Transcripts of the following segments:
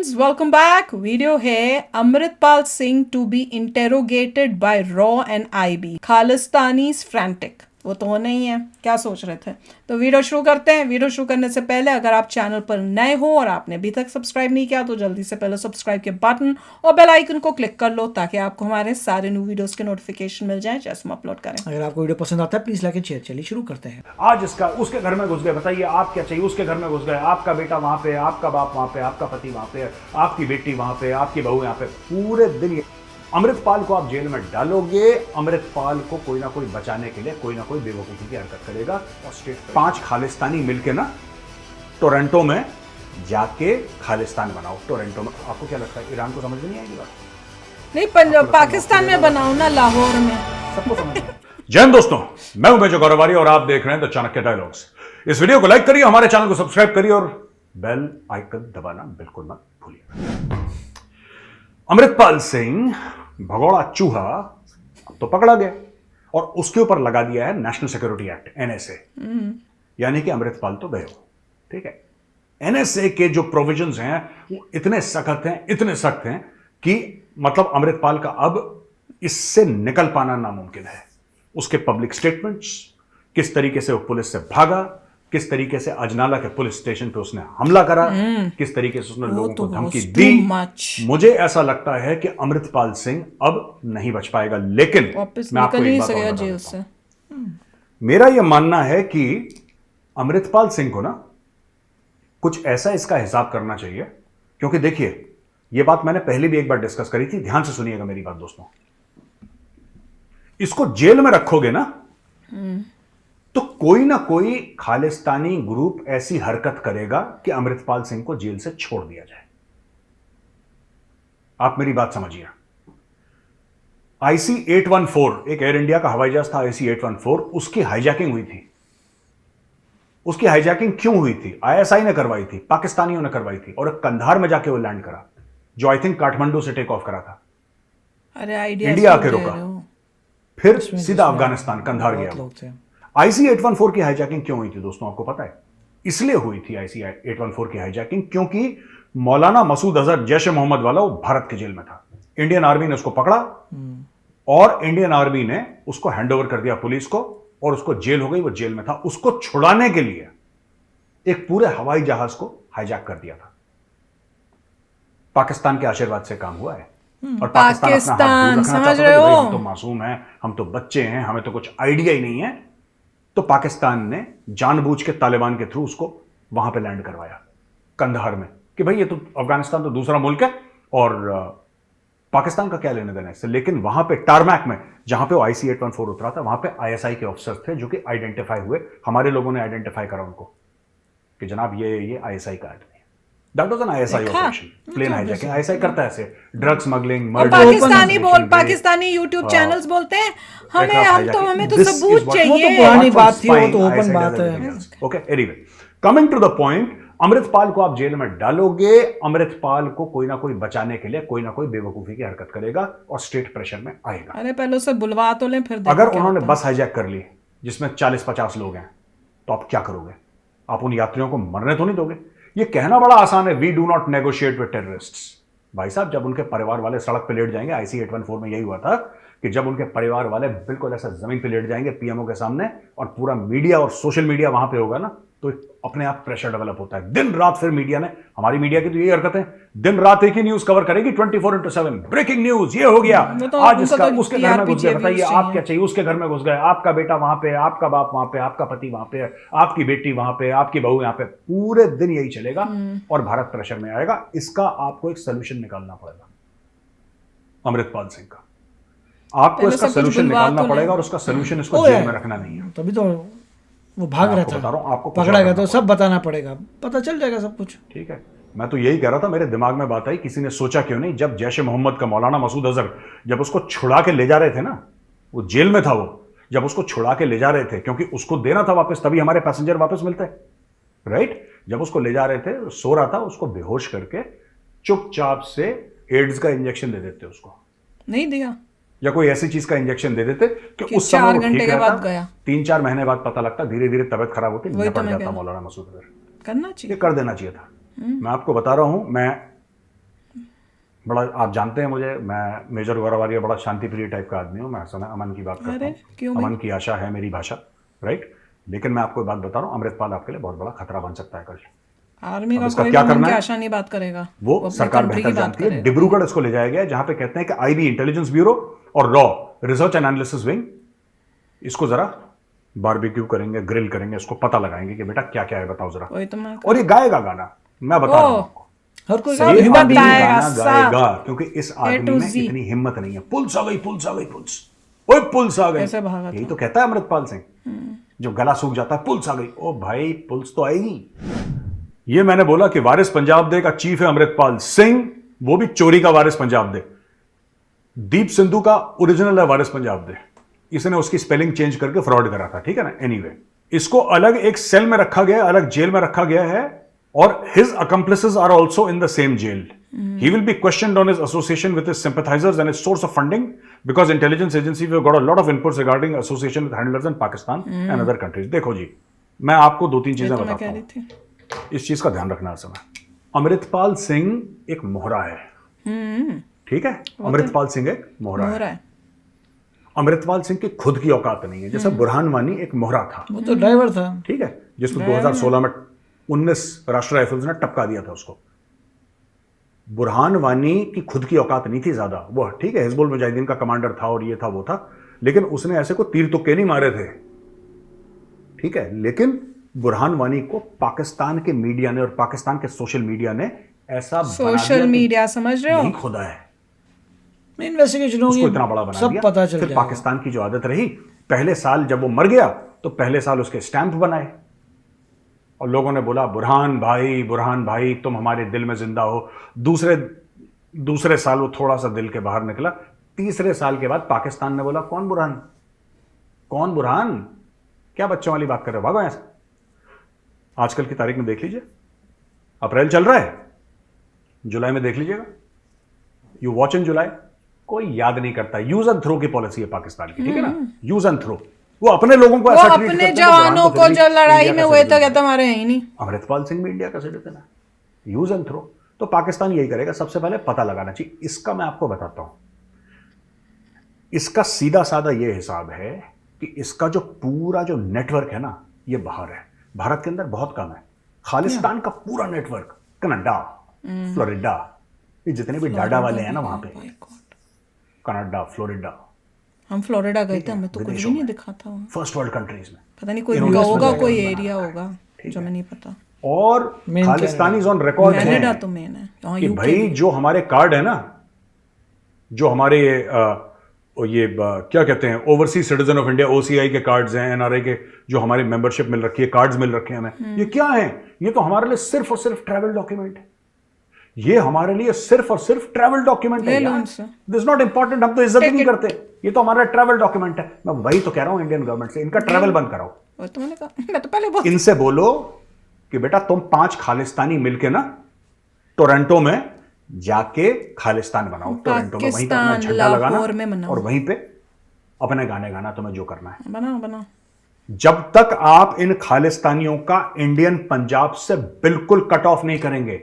Friends, welcome back. Video है Amritpal Singh to be interrogated by रॉ and IB, Khalistanis frantic. वो तो होना ही है, क्या सोच रहे थे। तो वीडियो शुरू करते हैं। वीडियो शुरू करने से पहले अगर आप चैनल पर नए हो और आपने अभी तक सब्सक्राइब नहीं किया तो जल्दी से पहले सब्सक्राइब के बटन और बेल आइकन को क्लिक कर लो ताकि आपको हमारे सारे न्यू वीडियोस के नोटिफिकेशन मिल जाए जैसे हम अपलोड करें। अगर आपको वीडियो पसंद आता है प्लीज लाइक एंड शेयर। चलिए शुरू करते हैं। आज इसका उसके घर में घुस गए, बताइए आप क्या चाहिए। उसके घर में घुस गए, आपका बेटा वहां पे, आपका बाप वहां पे, आपका पति वहां पे, आपकी बेटी वहां पे, आपकी बहू यहाँ पे। पूरे दिन अमृतपाल को आप जेल में डालोगे। अमृतपाल को कोई ना कोई बचाने के लिए कोई ना कोई बेवकूफी की हरकत करेगा। और स्टेट 5 खालिस्तानी मिलके ना टोरंटो में जाके खालिस्तान बनाओ। टोरंटो में आपको क्या लगता है ईरान को समझ में नहीं आएगी बात? नहीं, पंजाब पाकिस्तान में बनाओ ना, लाहौर में। सबको समझ में। जय हिंद दोस्तों, मैं हूं मेजर गौरवारी और आप देख रहे हैं द चाणक्य डायलॉग्स। इस वीडियो को लाइक करिए, हमारे चैनल को सब्सक्राइब करिए और बेल आइकन दबाना बिल्कुल मत भूलिए। अमृतपाल सिंह भगोड़ा चूहा तो पकड़ा गया और उसके ऊपर लगा दिया है नेशनल सिक्योरिटी एक्ट, एनएसए। यानी कि अमृतपाल तो गए हो, ठीक है। एनएसए के जो प्रोविजंस हैं वो इतने सख्त हैं कि मतलब अमृतपाल का अब इससे निकल पाना नामुमकिन है। उसके पब्लिक स्टेटमेंट्स, किस तरीके से वो पुलिस से भागा, किस तरीके से अजनाला के पुलिस स्टेशन पे उसने हमला करा, किस तरीके से उसने लोगों को धमकी दी। मुझे ऐसा लगता है कि अमृतपाल सिंह अब नहीं बच पाएगा। लेकिन मैं आपको एक बात और बता देता हूं। मेरा यह मानना है कि अमृतपाल सिंह को ना कुछ ऐसा इसका हिसाब करना चाहिए। क्योंकि देखिए, यह बात मैंने पहले भी एक बार डिस्कस करी थी, ध्यान से सुनिएगा मेरी बात दोस्तों। इसको जेल में रखोगे ना तो कोई ना कोई खालिस्तानी ग्रुप ऐसी हरकत करेगा कि अमृतपाल सिंह को जेल से छोड़ दिया जाए। आप मेरी बात समझिए। IC-814 एक एयर इंडिया का हवाई जहाज था, IC-814, उसकी हाईजैकिंग हुई थी। उसकी हाईजैकिंग क्यों हुई थी? ISI ने करवाई थी, पाकिस्तानियों ने करवाई थी और कंधार में जाके वो लैंड करा, जो आई थिंक काठमांडू से टेक ऑफ करा था। अरे आइडिया इंडिया आके रुका, फिर सीधा अफगानिस्तान कंधार गया। IC-814 की हाईजैकिंग क्यों हुई थी दोस्तों, आपको पता है? इसलिए हुई थी IC-814 की हाईजैकिंग क्योंकि मौलाना मसूद अजहर जैश ए मोहम्मद वाला वो भारत के जेल में था। इंडियन आर्मी ने उसको पकड़ा और इंडियन आर्मी ने उसको हैंडओवर कर दिया पुलिस को और उसको जेल हो गई। वो जेल में था। उसको छुड़ाने के लिए एक पूरे हवाई जहाज को हाईजैक कर दिया था। पाकिस्तान के आशीर्वाद से काम हुआ है। और पाकिस्तान अपना हाथ दूर रखना समझ चाहता रहे था कि हो? भाई हम तो मासूम हैं, हम तो बच्चे हैं, हमें तो कुछ आइडिया ही नहीं है। तो पाकिस्तान ने जानबूझ के तालिबान के थ्रू उसको वहां पे लैंड करवाया कंधार में कि भाई ये तो अफगानिस्तान तो दूसरा मुल्क है और पाकिस्तान का क्या लेने देना इससे। लेकिन वहां पे टारमैक में जहां पे वो IC-814 उतरा था वहां पे ISI के ऑफिसर्स थे जो कि आइडेंटिफाई हुए। हमारे लोगों ने आइडेंटिफाई करा उनको कि जनाब ये ISI का आदमी है। That was an ISI operation, plane hijacking. ISI करता है ऐसे drug smuggling, murder. Pakistani YouTube channels बोलते हैं हमें तो सबूत चाहिए। वो तो पुरानी बात थी, वो तो ओपन बात है। Okay, anyway, coming to the point, Amritpal को आप जेल में डालोगे। अमृतपाल को कोई ना कोई बचाने के लिए कोई ना कोई बेवकूफी की हरकत करेगा और स्टेट प्रेशर में आएगा। अरे पहले उसे बुलवा तो लें, फिर अगर उन्होंने बस हाईजैक कर ली जिसमें 40-50 लोग हैं तो आप क्या करोगे? आप उन यात्रियों को मरने तो नहीं दोगे? ये कहना बड़ा आसान है, we do not negotiate with terrorists. भाई साहब, जब उनके परिवार वाले सड़क पे लेट जाएंगे, IC-814 में यही हुआ था कि जब उनके परिवार वाले बिल्कुल ऐसा जमीन पे लेट जाएंगे PMO के सामने और पूरा मीडिया और सोशल मीडिया वहां पे होगा ना, तो अपने आप प्रेशर डेवलप होता है। दिन रात फिर मीडिया ने, हमारी मीडिया की तो यही हरकत है, दिन रात एक ही न्यूज कवर करेगी 24/7। ब्रेकिंग न्यूज, ये हो गया, आज इसका उसके घर में घुस गए, बताइए आप क्या चाहिए। उसके घर में घुस गए, आपका बेटा वहां पे, आपका बाप वहां पे, आपका पति वहां पे, आपकी बेटी वहां पे, आपकी बहू यहां पे। पूरे दिन यही चलेगा और भारत प्रेशर में आएगा। इसका आपको एक सोल्यूशन निकालना पड़ेगा अमृतपाल सिंह का। आपको इसका सोल्यूशन निकालना पड़ेगा और उसका सोल्यूशन इसको जेल में रखना नहीं है। तभी तो वो भाग रहा था, बता रहा हूं आपको, पकड़ा गया तो सब बताना पड़ेगा, पता चल जाएगा सब कुछ। ठीक है, मैं तो यही कह रहा था, मेरे दिमाग में बात आई, किसी ने सोचा क्यों नहीं, जब जैश ए मोहम्मद का मौलाना मसूद अजहर जब उसको छुड़ा के ले जा रहे थे ना, वो जेल में था, वो जब उसको छुड़ा के ले जा रहे थे क्योंकि उसको देना था वापस, तभी हमारे पैसेंजर वापस मिलते, राइट। जब उसको ले जा रहे थे, सो रहा था, उसको बेहोश करके चुपचाप से एड्स का इंजेक्शन दे देते, उसको नहीं दिया या कोई ऐसी चीज का इंजेक्शन दे देते कि उस समय 4 घंटे के बाद गया। 3-4 महीने बाद पता लगता, धीरे धीरे तबियत खराब होती, निपट जाता मौलाना मसूद अजहर। करना चाहिए, कर देना चाहिए था। मैं आपको बता रहा हूं, मैं बड़ा आप जानते हैं मुझे, मैं मेजर गौरवारिया बड़ा शांतिप्रिय टाइप का आदमी हूँ, मैं समय अमन की बात करता अरे, हूँ, क्यों भाई? अमन की आशा है मेरी भाषा, राइट। लेकिन मैं आपको एक बात बता रहा हूँ, अमृतपाल आपके लिए बहुत बड़ा खतरा बन सकता है कल। आर्मी का इसका कोई क्या भी करना की है? आशा नहीं बात करेगा, वो अपनी सरकार कंट्री बेहतर की बात जानती है। करेगा। डिब्रूगढ़ इसको ले जाया गया है, जहां पे कहते हैं कि आईबी इंटेलिजेंस ब्यूरो और रॉ रिसर्च एनालिसिस विंग इसको जरा बारबेक्यू करेंगे, ग्रिल करेंगे, इसको पता लगाएंगे कि बेटा क्या क्या है, बताओ जरा। वही तो मैं और ये गाएगा गाना, मैं बता रहा हूं ओ, आपको, हर कोई सब ये ह्यूमन आदमी बीइंग बताएगा, गाना सब। गाएगा, क्योंकि इस आदमी to में Z। इतनी हिम्मत नहीं है। पुलिस आ गई, पुलिस आ गई, पुलिस, ओए पुलिस आ गई, कैसे भागा यही था? तो कहता है अमृतपाल सिंह, जो गला सूख जाता है, पुलिस आ गई। ओ भाई, पुलिस तो आएगी। ये मैंने बोला कि वारिस पंजाब दे का चीफ है अमृतपाल सिंह, वो भी चोरी का वारिस पंजाब दे। दीप सिंधु का ओरिजिनल है वारिस पंजाब दे, इसने उसकी स्पेलिंग चेंज करके फ्रॉड करा था, ठीक है ना। एनीवे, इसको अलग एक सेल में रखा गया, अलग जेल में रखा गया है, और his accomplices are also in the same jail. He will be questioned on his association with his sympathizers and his source of funding, because intelligence agency have got a lot of inputs regarding association with handlers in Pakistan and other countries। देखो जी, मैं आपको दो तीन ये चीजें तो मैं बताता कह रही हूं, थी। इस चीज का ध्यान रखना हर समय। अमृतपाल सिंह एक मोहरा है, ठीक है। अमृतपाल सिंह एक मोहरा हो है। रहा है। अमृतपाल सिंह की खुद की औकात नहीं है, जैसे बुरहान वानी एक मोहरा था, वो तो ड्राइवर था। ठीक है, जिसको 2016 में 19 राष्ट्रीय राइफल्स ने टपका दिया था उसको। बुरहान वानी की खुद की औकात नहीं थी ज्यादा, वो ठीक है हिजबुल मुजाहिदीन का कमांडर था और ये था वो था, लेकिन उसने ऐसे को तीर तुक्के नहीं मारे थे, ठीक है। लेकिन बुरहान वानी को पाकिस्तान के मीडिया ने और पाकिस्तान के सोशल मीडिया ने ऐसा बना दिया सोशल कि मीडिया, समझ रहे हो? यही खुदा है, इन्वेस्टिगेशन उसको होगी, इतना बड़ा बना सब दिया। पता चल फिर जाएगा। पाकिस्तान की जो आदत रही, पहले साल जब वो मर गया तो पहले साल उसके स्टैंप बनाए और लोगों ने बोला बुरहान भाई तुम हमारे दिल में जिंदा हो। दूसरे साल वो थोड़ा सा दिल के बाहर निकला। तीसरे साल के बाद पाकिस्तान ने बोला कौन बुरहान, क्या बच्चों वाली बात कर रहे हो, भागो यहां से। आजकल की तारीख में देख लीजिए, अप्रैल चल रहा है, जुलाई में देख लीजिएगा, यू वॉच इन जुलाई, कोई याद नहीं करता। यूज एंड थ्रो की पॉलिसी है पाकिस्तान की, ठीक है ना, यूज एंड थ्रो। वो अपने लोगों को वो ऐसा ट्रीट अपने करते हैं, जवानों बुरहान को फिर जो भी लड़ाई इंडिया में का हुए तो सिटीजन कहता हमारे है ही नहीं। अमृतपाल सिंह भी इंडिया का सिटीजन है, यूज एंड थ्रो। तो पाकिस्तान यही करेगा, सबसे पहले पता लगाना चाहिए। इसका मैं आपको बताता हूं, इसका सीधा साधा ये हिसाब है कि इसका जो पूरा जो नेटवर्क है ना, ये बाहर है, भारत के अंदर बहुत कम है। खालिस्तान का पूरा नेटवर्क कनाडा, फ्लोरिडा, ये जितने भी डाडा वाले हैं ना वहां पे, Oh my God। Canada, Florida, हम फ्लोरिडा गए थे, हमें तो कुछ भी विदेशों नहीं में। दिखा था वहाँ। फर्स्ट वर्ल्ड कंट्रीज में। पता नहीं कोई इन्होंने होगा, इसमें कोई बनाया एरिया है, होगा जो मैं नहीं पता। और Main Khalistanis on record Canada है तो मेन है, यहाँ कि यूके भाई जो हमारे कार्ड है ना, जो हमारे क्या कहते हैं, overseas citizen of India, OCI के कार्ड्स हैं, एनआरआई के जो हमारी मेंबरशिप मिल रखी है, कार्ड्स मिल रखे हैं हमें, ये क्या है? ये तो हमारे लिए सिर्फ और सिर्फ ट्रैवल डॉक्यूमेंट है। ये हमारे लिए सिर्फ और सिर्फ ट्रैवल डॉक्यूमेंट है ले लो यार। इनसे। दिस नॉट इंपॉर्टेंट, हम तो इज्जत ही नहीं करते, ये तो हमारा ट्रैवल डॉक्यूमेंट है। मैं वही तो कह रहा हूं इंडियन गवर्नमेंट से, इनका ट्रैवल बंद कराओ। वो तो मैंने कहा, मैं तो पहले बहुत इनसे बोलो कि बेटा तुम 5 खालिस्तानी मिलके ना टोरंटो में जाके खालिस्तान बनाओ, टोरंटो में, वहीं पे अपना पाकिस्तान, झंडा लगाना लाहौर में मनाओ। और वहीं पे अपने गाने गाना, तुम्हें जो करना है। बनाओ। जब तक आप इन खालिस्तानियों का इंडियन पंजाब से बिल्कुल कट ऑफ नहीं करेंगे,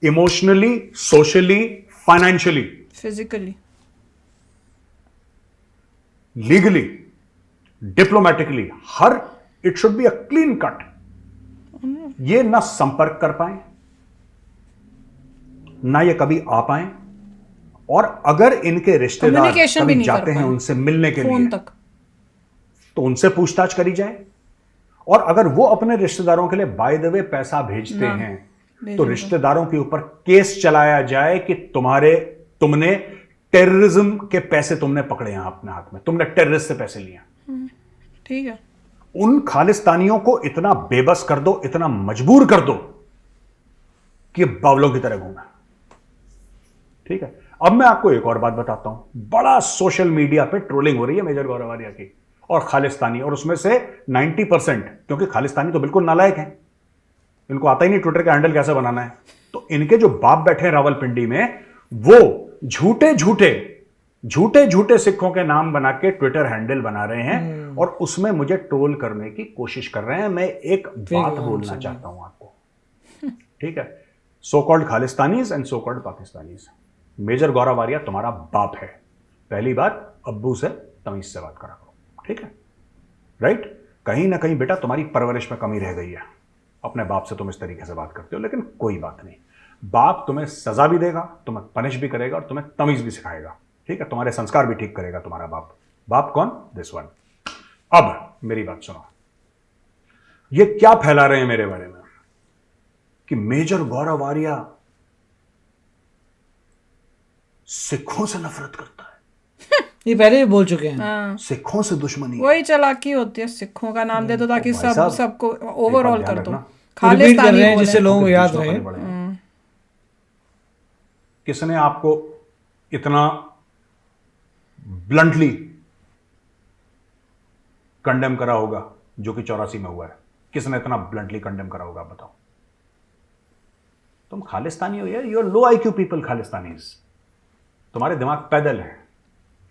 emotionally, socially, financially, physically, legally, diplomatically, her it should be a clean cut. ये ना संपर्क कर पाए, ना ये कभी आ पाए, और अगर इनके रिश्तेदार Communication भी कभी नहीं कर जाते हैं पाए। उनसे मिलने के फोन लिए, तक। तो उनसे पूछताछ करी जाए। और अगर वो अपने रिश्तेदारों के लिए बाय द वे पैसा भेजते हैं, तो रिश्तेदारों के ऊपर केस चलाया जाए कि तुमने टेररिज्म के पैसे तुमने पकड़े हैं अपने हाथ में, तुमने टेररिस्ट से पैसे लिए। ठीक है। उन खालिस्तानियों को इतना बेबस कर दो, इतना मजबूर कर दो कि बावलों की तरह घूमे। ठीक है। अब मैं आपको एक और बात बताता हूं। बड़ा सोशल मीडिया पे ट्रोलिंग हो रही है मेजर गौरवारिया की और खालिस्तानी, और उसमें से 90%, क्योंकि खालिस्तानी तो बिल्कुल नालायक हैं, इनको आता ही नहीं ट्विटर का हैंडल कैसे बनाना है। तो इनके जो बाप बैठे हैं रावलपिंडी में, वो झूठे झूठे सिखों के नाम बना के ट्विटर हैंडल बना रहे हैं और उसमें मुझे ट्रोल करने की कोशिश कर रहे हैं। मैं एक बात बोलना चाहता हूं आपको, ठीक है। So called Khalistanis and so called Pakistanis, major Gaurav Arya तुम्हारा बाप है। पहली बात, अब्बू से तमीज से बात करा करो, ठीक है? राइट? कहीं ना कहीं बेटा तुम्हारी परवरिश में कमी रह गई है। अपने बाप से तुम इस तरीके से बात करते हो, लेकिन कोई बात नहीं, बाप तुम्हें सजा भी देगा, तुम्हें पनिश भी करेगा और तुम्हें तमीज भी सिखाएगा, ठीक है? तुम्हारे संस्कार भी ठीक करेगा तुम्हारा बाप। बाप कौन? This one. अब मेरी बात सुनो, ये क्या फैला रहे हैं मेरे बारे में कि मेजर गौरव आर्या सिखों से नफरत करता है, ये पहले भी बोल चुके हैं। हाँ, सिखों से दुश्मनी है। वही चालाकी होती है, सिखों का नाम दे दो ताकि भाई साहब, सबको ओवरऑल ध्यान कर दो, रखना। रिपीट कर खालिस्तानी रहे हैं बोले। जिससे लोगों को याद बीच में रहे। पड़े हैं। किसने आपको इतना ब्लंटली कंडेम करा होगा जो कि 84 में हुआ है? किसने इतना ब्लंटली कंडेम करा होगा, बताओ? तुम खालिस्तानी हो यार, you are low IQ people, Khalistanis. तुम्हारे दिमाग पैदल है,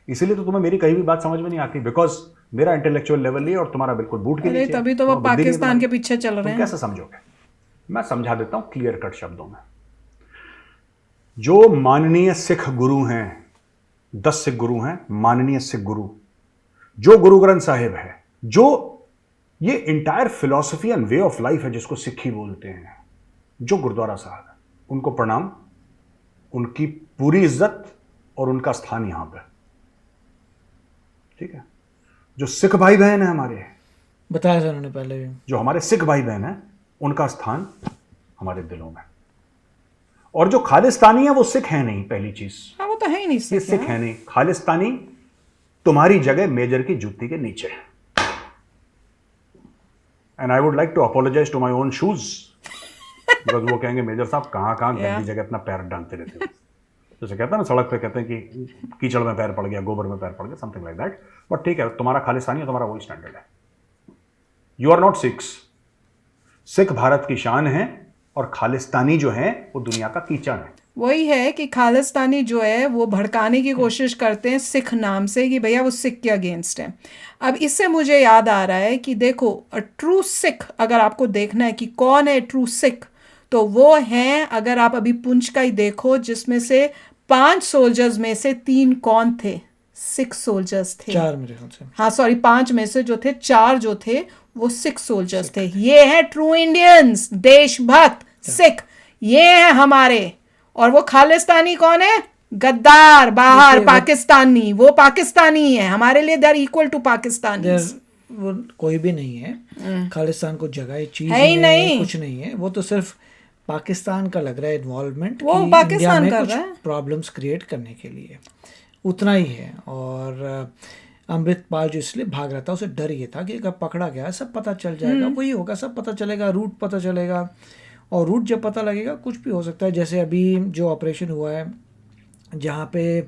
इसीलिए तो तुम्हें मेरी कहीं भी बात समझ में नहीं आती, बिकॉज मेरा इंटेलेक्चुअल लेवल नहीं है और तुम्हारा बिल्कुल बूट के अरे नीचे है। तभी तो वो तुम्हें बुद्धि नहीं है पाकिस्तान के तुम्हारी। पीछे चल रहे तुम हैं। कैसे समझोगे? मैं समझा देता हूं क्लियर कट शब्दों में। जो माननीय सिख गुरु हैं, 10 सिख गुरु हैं, माननीय सिख गुरु, जो गुरु ग्रंथ साहिब है, जो ये entire philosophy and way of life है जिसको सिक्खी बोलते हैं, जो गुरुद्वारा साहब है, उनको प्रणाम, उनकी पूरी इज्जत और उनका स्थान यहां पे, ठीक है? जो सिख भाई बहन है हमारे, बताया था उन्होंने पहले भी। जो हमारे सिख भाई बहन हैं, उनका स्थान हमारे दिलों में। और जो खालिस्तानी है वो सिख है नहीं, पहली चीज, हाँ, वो तो है ही नहीं ये सिख है नहीं। खालिस्तानी तुम्हारी जगह मेजर की जूती के नीचे है। And I would like to apologize to my own shoes, because वो कहेंगे मेजर साहब कहाँ कहाँ गंदी जगह अपना पैर डालते रहते हो। जैसे कहते हैं ना, सड़क पे कहते हैं कि कीचड़ में पैर पड़ गया, गोबर में पैर पड़ गया, समथिंग लाइक दैट। बट ठीक है, तुम्हारा खालिस्तानी है, तुम्हारा वही स्टैंडर्ड है। You are not Sikhs. Sikh Bharat की शान है और खालिस्तानी जो है वो दुनिया का कीचड़ है। वही है कि खालिस्तानी जो है वो भड़काने की कोशिश करते हैं सिख नाम से कि भैया वो सिख के अगेंस्ट है। अब इससे मुझे याद आ रहा है कि देखो, ट्रू सिख अगर आपको देखना है कि कौन है ट्रू सिख, तो वो हैं, अगर आप अभी पुंछ का ही देखो, जिसमें से 5 सोल्जर्स में से 3 कौन थे? 6 सोल्जर्स थे। 4 मेरे ख्याल से। हाँ सॉरी, 5 में से जो थे 4 जो थे वो 6 सोल्जर्स थे। ये है ट्रू इंडियंस, देशभक्त सिख, ये हैं हमारे। और वो खालिस्तानी कौन है? गद्दार, बाहर पाकिस्तानी, वो पाकिस्तानी है हमारे लिए, they are equal to Pakistani. वो कोई भी नहीं है। खालिस्तान को जगह चीज है ही नहीं। कुछ नहीं है। वो तो सिर्फ पाकिस्तान का लग रहा है इन्वॉल्वमेंट, वो कि पाकिस्तान इंडिया कर में रहा कुछ है। प्रॉब्लम्स क्रिएट करने के लिए, उतना ही है। और अमृतपाल जो इसलिए भाग रहा था, उसे डर ये था कि अगर पकड़ा गया सब पता चल जाएगा, वही होगा, सब पता चलेगा, रूट पता चलेगा। और रूट जब पता लगेगा कुछ भी हो सकता है। जैसे अभी जो ऑपरेशन हुआ है जहाँ पे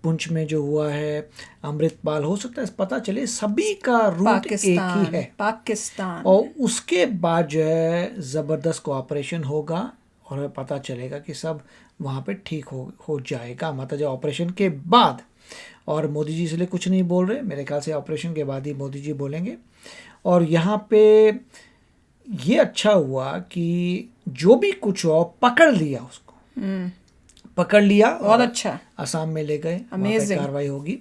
पुंछ में जो हुआ है, अमृतपाल, हो सकता है पता चले सभी का रूट एक ही है, पाकिस्तान। और उसके बाद जो है ज़बरदस्त कोऑपरेशन होगा और पता चलेगा कि सब वहाँ पे ठीक हो जाएगा, मतलब जो ऑपरेशन के बाद। और मोदी जी इसलिए कुछ नहीं बोल रहे, मेरे ख्याल से ऑपरेशन के बाद ही मोदी जी बोलेंगे। और यहाँ पे ये अच्छा हुआ कि जो भी कुछ हो पकड़ लिया उसको, पकड़ लिया, बहुत अच्छा, असम में ले गए, वहाँ पे Amazing। कार्रवाई होगी।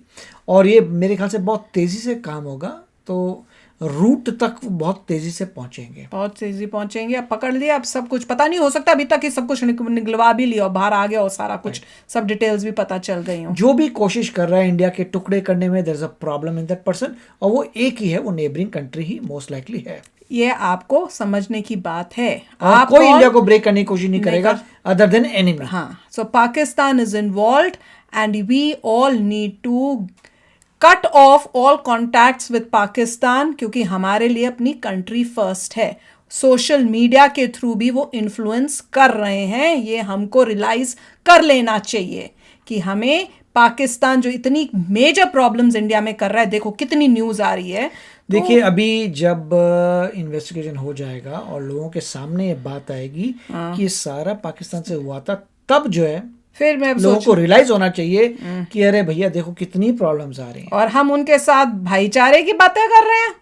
और ये मेरे ख्याल से बहुत तेज़ी से काम होगा, तो रूट तक बहुत तेज़ी से पहुँचेंगे, बहुत तेजी पहुंचेंगे। अब पकड़ लिया, अब सब कुछ पता नहीं, हो सकता अभी तक ही सब कुछ निकलवा भी लिया और बाहर आ गया और सारा कुछ, सब डिटेल्स भी पता चल गई हो। जो भी कोशिश कर रहा है इंडिया के टुकड़े करने में, there is a problem in that person, और वो एक ही है, वो नेबरिंग कंट्री ही मोस्ट लाइकली है। ये आपको समझने की बात है। और आप कोई कौन? इंडिया को ब्रेक करने की कोशिश नहीं करेगा अदर देन एनिमी। हाँ, so Pakistan is involved and we all need to cut off all contacts with Pakistan, क्योंकि हमारे लिए अपनी कंट्री फर्स्ट है। सोशल मीडिया के थ्रू भी वो इन्फ्लुएंस कर रहे हैं, ये हमको रियलाइज कर लेना चाहिए कि हमें पाकिस्तान जो इतनी मेजर प्रॉब्लम्स इंडिया में कर रहा है, देखो कितनी न्यूज़ आ रही है। देखिए अभी जब इन्वेस्टिगेशन हो जाएगा और लोगों के सामने ये बात आएगी कि ये सारा पाकिस्तान से हुआ था, तब जो है फिर मैं लोगों को रियलाइज होना चाहिए कि अरे भैया देखो कितनी प्रॉब्लम्स आ रही हैं। और हम उनके साथ भाईचारे की बातें कर रहे हैं,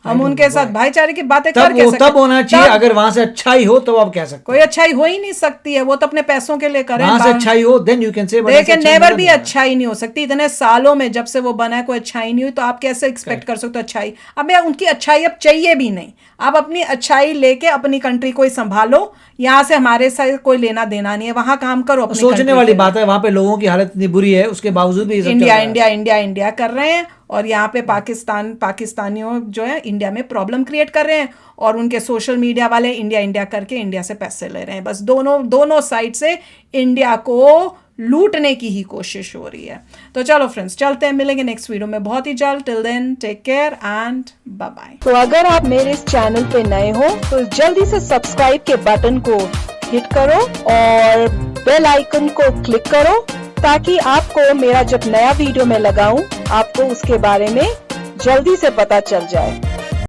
हम उनके साथ भाईचारे की बातें तब कर वो कैसे तब होना चाहिए, तब अगर वहां से अच्छाई हो तो आप कह सकते कोई अच्छाई हो ही नहीं सकती है, वो तो अपने पैसों के लिए हैं। करें। वहां से अच्छाई हो देन यू कैन से, लेकिन नेवर भी अच्छाई नहीं हो सकती। इतने सालों में जब से वो बना है कोई अच्छाई नहीं हुई, तो आप कैसे एक्सपेक्ट कर सकते हो अच्छाई? अब यार उनकी अच्छाई अब चाहिए भी नहीं। आप अपनी अच्छाई लेके अपनी कंट्री को ही संभालो, यहाँ से हमारे साथ कोई लेना देना नहीं है, वहां काम करो अपनी सोचने country वाली के बात है, वहां पे लोगों की हालत इतनी बुरी है, उसके बावजूद भी ये सब लिए। चल इंडिया रहा है। इंडिया इंडिया इंडिया कर रहे हैं, और यहाँ पे पाकिस्तानियों जो है इंडिया में प्रॉब्लम क्रिएट कर रहे हैं, और उनके सोशल मीडिया वाले इंडिया इंडिया करके इंडिया से पैसे ले रहे हैं। बस दोनों साइड से इंडिया को लूटने की ही कोशिश हो रही है। तो चलो फ्रेंड्स, चलते हैं, मिलेंगे नेक्स्ट वीडियो में बहुत ही जल्द। Till then take care and bye bye. तो अगर आप मेरे इस चैनल पे नए हो तो जल्दी से सब्सक्राइब के बटन को हिट करो और बेल आइकन को क्लिक करो, ताकि आपको मेरा जब नया वीडियो मैं लगाऊं आपको उसके बारे में जल्दी से पता चल जाए।